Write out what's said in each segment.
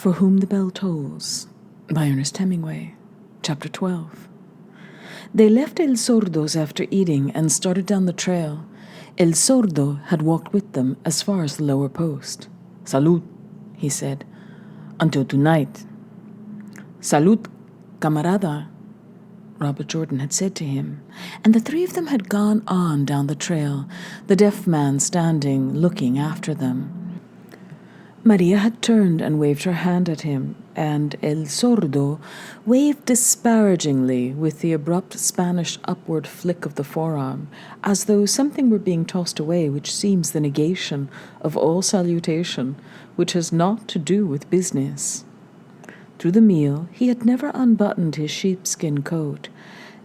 For Whom the Bell Tolls by Ernest Hemingway, Chapter 12. They left El Sordo's after eating and started down the trail. El Sordo had walked with them as far as the lower post. "Salud," he said. "Until tonight." "Salud, camarada," Robert Jordan had said to him, and the three of them had gone on down the trail, the deaf man standing, looking after them. Maria had turned and waved her hand at him, and El Sordo waved disparagingly with the abrupt Spanish upward flick of the forearm, as though something were being tossed away which seems the negation of all salutation, which has naught to do with business. Through the meal he had never unbuttoned his sheepskin coat,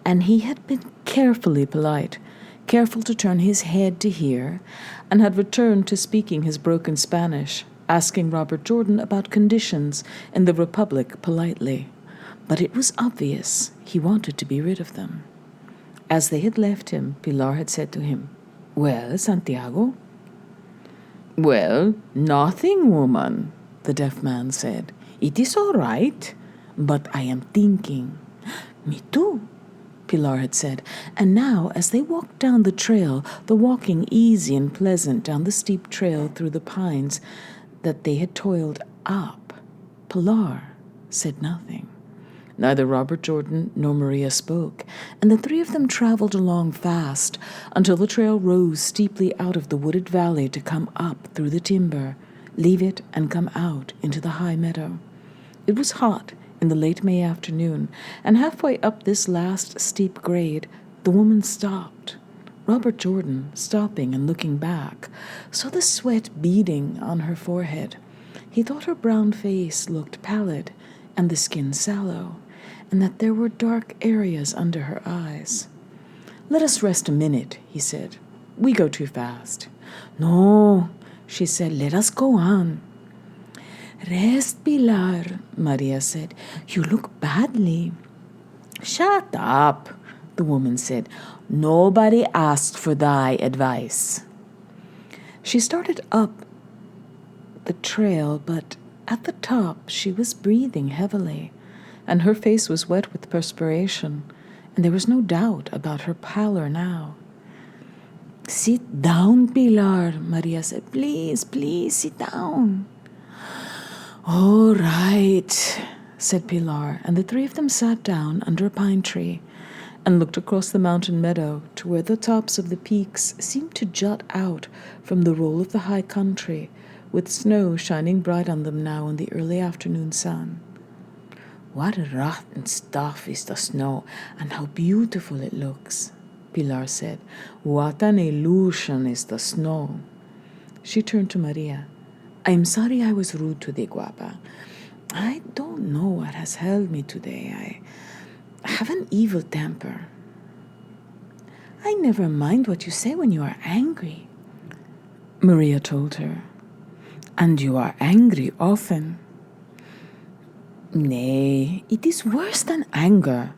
and he had been carefully polite, careful to turn his head to hear, and had returned to speaking his broken Spanish, asking Robert Jordan about conditions in the Republic politely. But it was obvious he wanted to be rid of them. As they had left him, Pilar had said to him, "Well, Santiago?" "Well, nothing, woman," the deaf man said. "It is all right, but I am thinking." "Me too," Pilar had said, and now, as they walked down the trail, the walking easy and pleasant down the steep trail through the pines that they had toiled up, Pilar said nothing. Neither Robert Jordan nor Maria spoke, and the three of them traveled along fast until the trail rose steeply out of the wooded valley to come up through the timber, leave it, and come out into the high meadow. It was hot in the late May afternoon, and halfway up this last steep grade, the woman stopped. Robert Jordan, stopping and looking back, saw the sweat beading on her forehead. He thought her brown face looked pallid and the skin sallow, and that there were dark areas under her eyes. "Let us rest a minute," he said. "We go too fast." "No," she said, "let us go on." "Rest, Pilar," Maria said. "You look badly." "Shut up," the woman said. "Nobody asked for thy advice." She started up the trail, but at the top she was breathing heavily, and her face was wet with perspiration, and there was no doubt about her pallor now. "Sit down, Pilar," Maria said. "Please, please, sit down." "All right," said Pilar, and the three of them sat down under a pine tree and looked across the mountain meadow to where the tops of the peaks seemed to jut out from the roll of the high country, with snow shining bright on them now in the early afternoon sun. "What rotten stuff is the snow, and how beautiful it looks," Pilar said. "What an illusion is the snow." She turned to Maria. "I'm sorry I was rude to thee, guapa. I don't know what has held me today. I have an evil temper." "I never mind what you say when you are angry," Maria told her. "And you are angry often." "Nay, it is worse than anger,"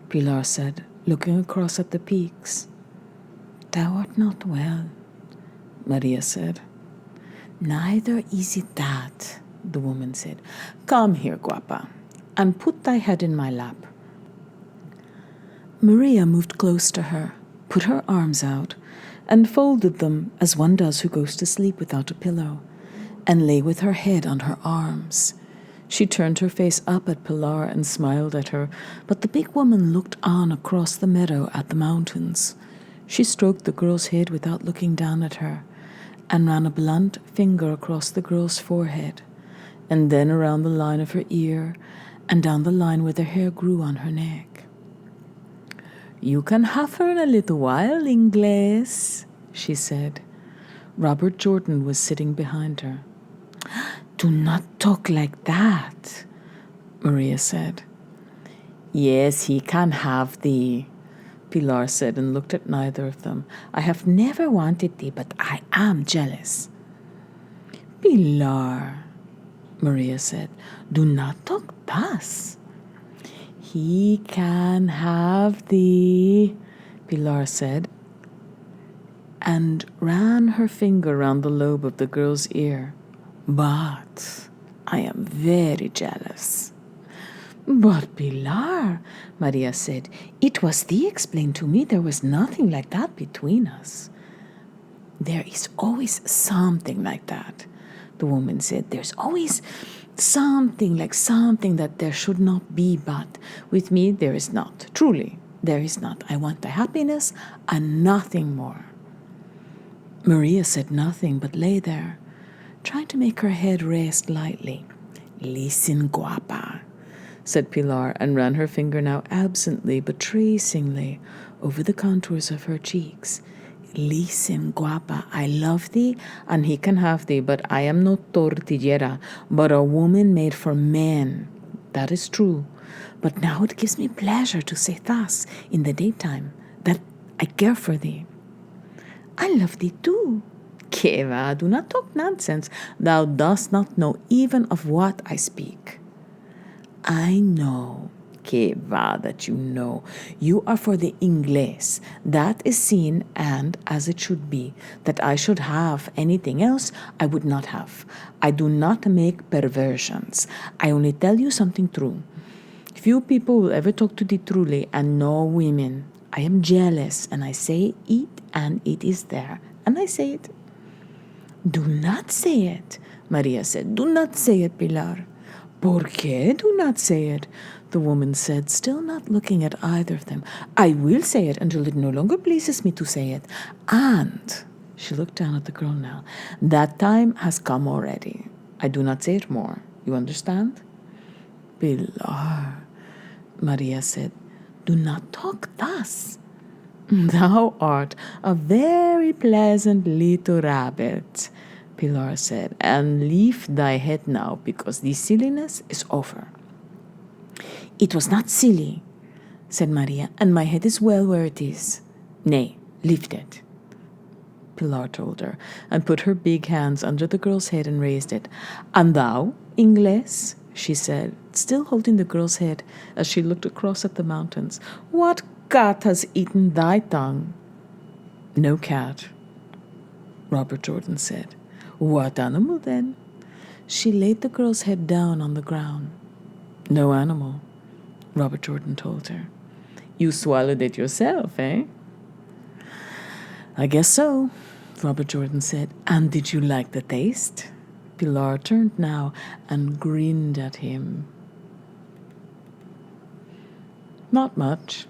Pilar said, looking across at the peaks. "Thou art not well," Maria said. "Neither is it that," the woman said. "Come here, guapa, and put thy head in my lap." Maria moved close to her, put her arms out, and folded them as one does who goes to sleep without a pillow, and lay with her head on her arms. She turned her face up at Pilar and smiled at her, but the big woman looked on across the meadow at the mountains. She stroked the girl's head without looking down at her, and ran a blunt finger across the girl's forehead, and then around the line of her ear, and down the line where the hair grew on her neck. "You can have her in a little while, Inglés," she said. Robert Jordan was sitting behind her. "Do not talk like that," Maria said. "Yes, he can have thee," Pilar said, and looked at neither of them. "I have never wanted thee, but I am jealous." "Pilar," Maria said, "do not talk thus." "He can have thee," Pilar said, and ran her finger round the lobe of the girl's ear. "But," I am very jealous. But Pilar, Maria said, it was thee explained to me there was nothing like that between us. There is always something like that, the woman said. There's always something that there should not be, but with me there is not. Truly, there is not. I want the happiness and nothing more. Maria said nothing but lay there, trying to make her head rest lightly. Listen, guapa, said Pilar, and ran her finger now absently but tracingly over the contours of her cheeks. Listen, guapa, I love thee, and he can have thee, but I am no tortillera, but a woman made for men. That is true. But now it gives me pleasure to say thus, in the daytime, that I care for thee. I love thee too. Que va, do not talk nonsense. Thou dost not know even of what I speak. I know, que va, that you know. You are for the Inglés. That is seen and as it should be. That I should have anything else, I would not have. I do not make perversions. I only tell you something true. Few people will ever talk to thee truly, and no women. I am jealous, and I say it, and it is there, and I say it. Do not say it, Maria said. Do not say it, Pilar. ¿Por qué do not say it? The woman said, still not looking at either of them. I will say it until it no longer pleases me to say it. And, she looked down at the girl now, that time has come already. I do not say it more. You understand? Pilar, Maria said, do not talk thus. Thou art a very pleasant little rabbit, Pilar said, and leave thy head now, because the silliness is over. It was not silly, said Maria, and my head is well where it is. Nay, lift it, Pilar told her, and put her big hands under the girl's head and raised it. And thou, Inglés, she said, still holding the girl's head as she looked across at the mountains, what cat has eaten thy tongue? No cat, Robert Jordan said. What animal then? She laid the girl's head down on the ground. No animal, Robert Jordan told her. You swallowed it yourself, eh? I guess so, Robert Jordan said. And did you like the taste? Pilar turned now and grinned at him. Not much.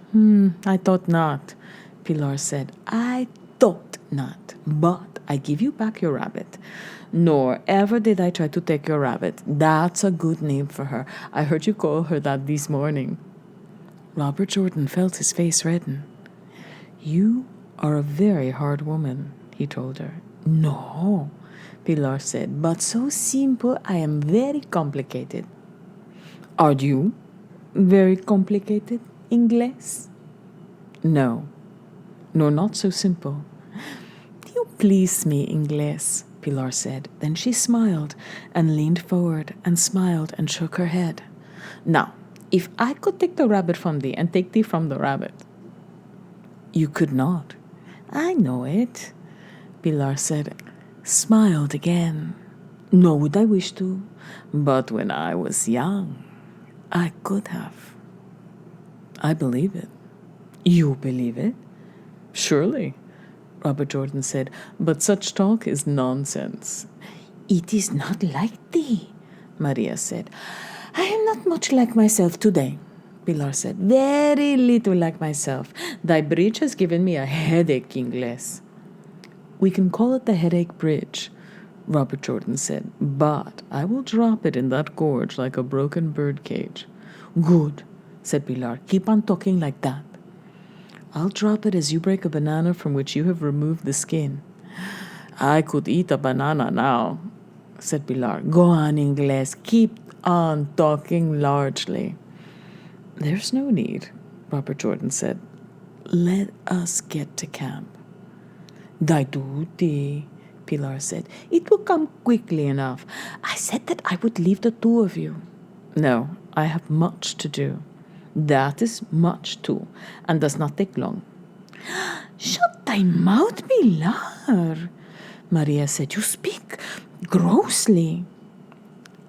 I thought not, Pilar said. I thought not, but I give you back your rabbit. Nor ever did I try to take your rabbit. That's a good name for her. I heard you call her that this morning. Robert Jordan felt his face redden. You are a very hard woman, he told her. No, Pilar said, but so simple I am very complicated. Are you very complicated, Inglés? No, not so simple. You please me, Inglés, Pilar said. Then she smiled and leaned forward and smiled and shook her head. Now, if I could take the rabbit from thee and take thee from the rabbit. You could not. I know it, Pilar said, smiled again. Nor would I wish to, but when I was young, I could have. I believe it. You believe it? Surely, Robert Jordan said, but such talk is nonsense. It is not like thee, Maria said. I am not much like myself today, Pilar said. Very little like myself. Thy bridge has given me a headache, Inglés. We can call it the headache bridge, Robert Jordan said, but I will drop it in that gorge like a broken bird cage. Good, said Pilar. Keep on talking like that. I'll drop it as you break a banana from which you have removed the skin. I could eat a banana now, said Pilar. Go on, Inglés. Keep on talking largely. There's no need, Robert Jordan said. Let us get to camp. Thy duty, Pilar said. It will come quickly enough. I said that I would leave the two of you. No, I have much to do. That is much too, and does not take long. Shut thy mouth, Pilar, Maria said. You speak grossly.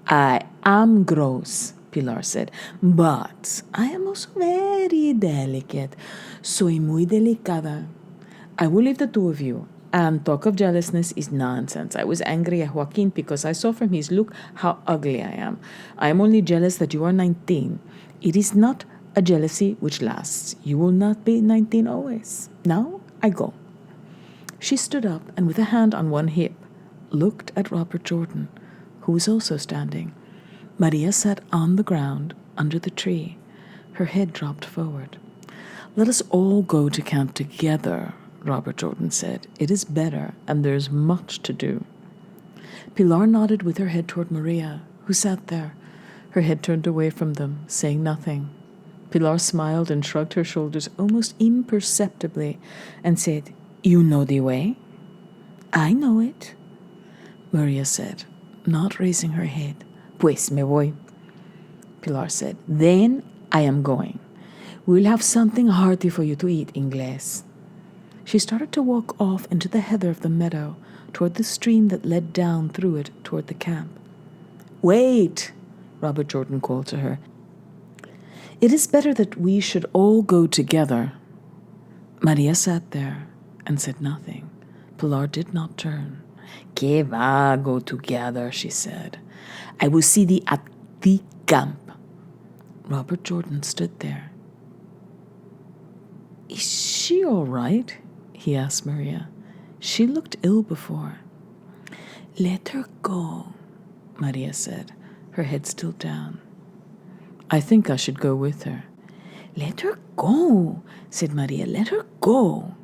I am gross, Pilar said, but I am also very delicate. Soy muy delicada. I will leave the two of you. And talk of jealousness is nonsense. I was angry at Joaquin because I saw from his look how ugly I am. I am only jealous that you are 19. It is not a jealousy which lasts. You will not be 19 always. Now I go. She stood up and with a hand on one hip, looked at Robert Jordan, who was also standing. Maria sat on the ground under the tree. Her head dropped forward. Let us all go to camp together, Robert Jordan said. It is better, and there is much to do. Pilar nodded with her head toward Maria, who sat there, her head turned away from them, saying nothing. Pilar smiled and shrugged her shoulders almost imperceptibly and said, You know the way? I know it, Maria said, not raising her head. Pues me voy, Pilar said. Then I am going. We'll have something hearty for you to eat, Inglés. She started to walk off into the heather of the meadow, toward the stream that led down through it toward the camp. Wait, Robert Jordan called to her. It is better that we should all go together. Maria sat there and said nothing. Pilar did not turn. Que va, go together, she said. I will see thee at the camp. Robert Jordan stood there. Is she all right? He asked Maria. She looked ill before. Let her go, Maria said, her head still down. I think I should go with her. Let her go, said Maria. Let her go.